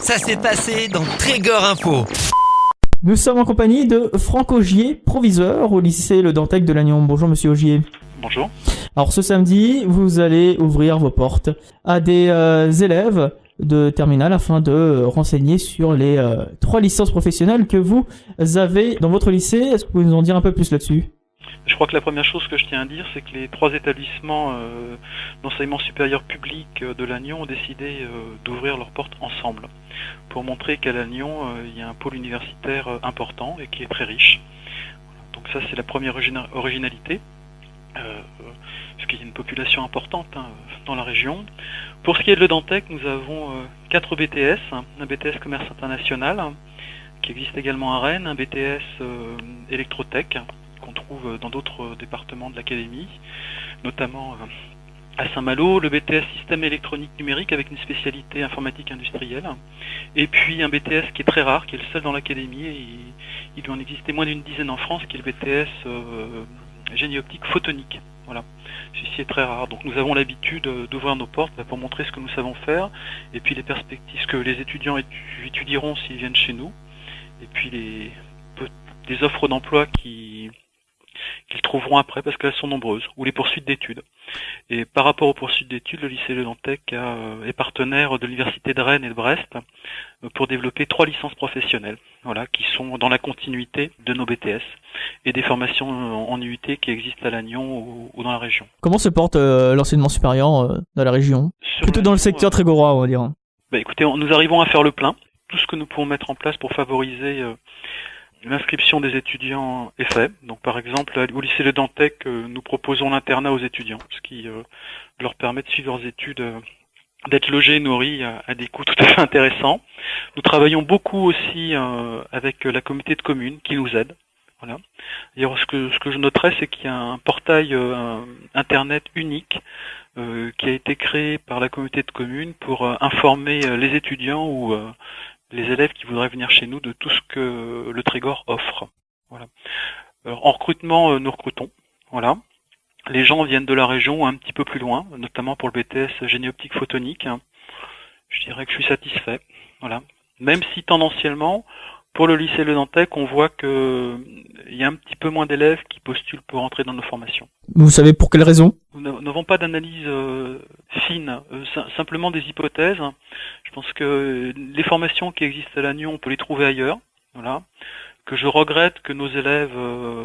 Ça s'est passé dans Trégor Info. Nous sommes en compagnie de Franck Augier, proviseur au lycée Le Dantec de Lannion. Bonjour monsieur Augier. Bonjour. Alors ce samedi, vous allez ouvrir vos portes à des élèves de terminale afin de renseigner sur les 3 licences professionnelles que vous avez dans votre lycée. Est-ce que vous pouvez nous en dire un peu plus là-dessus ? Je crois que la première chose que je tiens à dire, c'est que les 3 établissements d'enseignement supérieur public de Lannion ont décidé d'ouvrir leurs portes ensemble pour montrer qu'à Lannion, il y a un pôle universitaire important et qui est très riche. Donc ça, c'est la première originalité, parce qu'il y a une population importante dans la région. Pour ce qui est de Le Dantec, nous avons 4 BTS, un BTS commerce international qui existe également à Rennes, un BTS électrotech qu'on trouve dans d'autres départements de l'académie, notamment à Saint-Malo, le BTS système électronique numérique avec une spécialité informatique industrielle, et puis un BTS qui est très rare, qui est le seul dans l'académie, et il doit en exister moins d'une dizaine en France, qui est le BTS génie optique photonique. Voilà, celui-ci est très rare, donc nous avons l'habitude d'ouvrir nos portes pour montrer ce que nous savons faire, et puis les perspectives, ce que les étudiants étudieront s'ils viennent chez nous, et puis les offres d'emploi qu'ils trouveront après parce qu'elles sont nombreuses, ou les poursuites d'études. Et par rapport aux poursuites d'études, le lycée Le Dantec est partenaire de l'université de Rennes et de Brest pour développer 3 licences professionnelles, voilà, qui sont dans la continuité de nos BTS et des formations en UT qui existent à Lannion ou dans la région. Comment se porte l'enseignement supérieur dans la région ? Plutôt dans le secteur trégorois, on va dire. Écoutez, nous arrivons à faire le plein. Tout ce que nous pouvons mettre en place pour favoriser l'inscription des étudiants est fait. Donc par exemple, au lycée Le Dantec, nous proposons l'internat aux étudiants, ce qui leur permet de suivre leurs études, d'être logés et nourris à des coûts tout à fait intéressants. Nous travaillons beaucoup aussi avec la communauté de communes qui nous aide. Voilà. D'ailleurs, ce que je noterais, c'est qu'il y a un portail internet unique qui a été créé par la communauté de communes pour informer les étudiants ou les élèves qui voudraient venir chez nous de tout ce que le Trégor offre. Voilà. Alors, en recrutement, nous recrutons. Voilà. Les gens viennent de la région un petit peu plus loin, notamment pour le BTS génie optique photonique. Je dirais que je suis satisfait. Voilà. Même si tendanciellement, pour le lycée Le Dantec, on voit que il y a un petit peu moins d'élèves qui postulent pour entrer dans nos formations. Vous savez pour quelle raison ? Nous n'avons pas d'analyse fine, simplement des hypothèses. Je pense que les formations qui existent à Lannion, on peut les trouver ailleurs. Voilà. Que je regrette que nos élèves,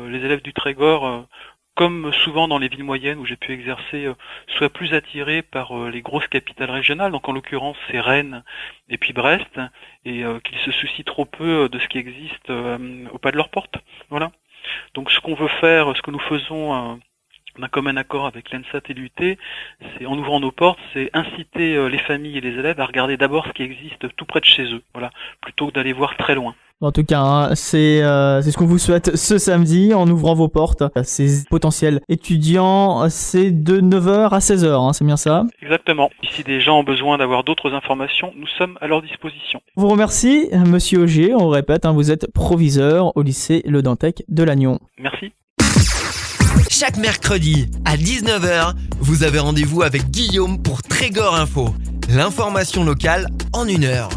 les élèves du Trégor, comme souvent dans les villes moyennes où j'ai pu exercer, soient plus attirés par les grosses capitales régionales, donc en l'occurrence c'est Rennes et puis Brest, et qu'ils se soucient trop peu de ce qui existe au pas de leur porte. Voilà. Donc ce qu'on veut faire, ce que nous faisons d'un commun accord avec l'ENSAT et l'UT, c'est en ouvrant nos portes, c'est inciter les familles et les élèves à regarder d'abord ce qui existe tout près de chez eux, voilà, plutôt que d'aller voir très loin. En tout cas, c'est ce qu'on vous souhaite ce samedi en ouvrant vos portes à ces potentiels étudiants. C'est de 9h à 16h, c'est bien ça ? Exactement. Si des gens ont besoin d'avoir d'autres informations, nous sommes à leur disposition. Je vous remercie, monsieur Augier. On répète, vous êtes proviseur au lycée Le Dantec de Lannion. Merci. Chaque mercredi à 19h, vous avez rendez-vous avec Guillaume pour Trégor Info. L'information locale en 1 heure.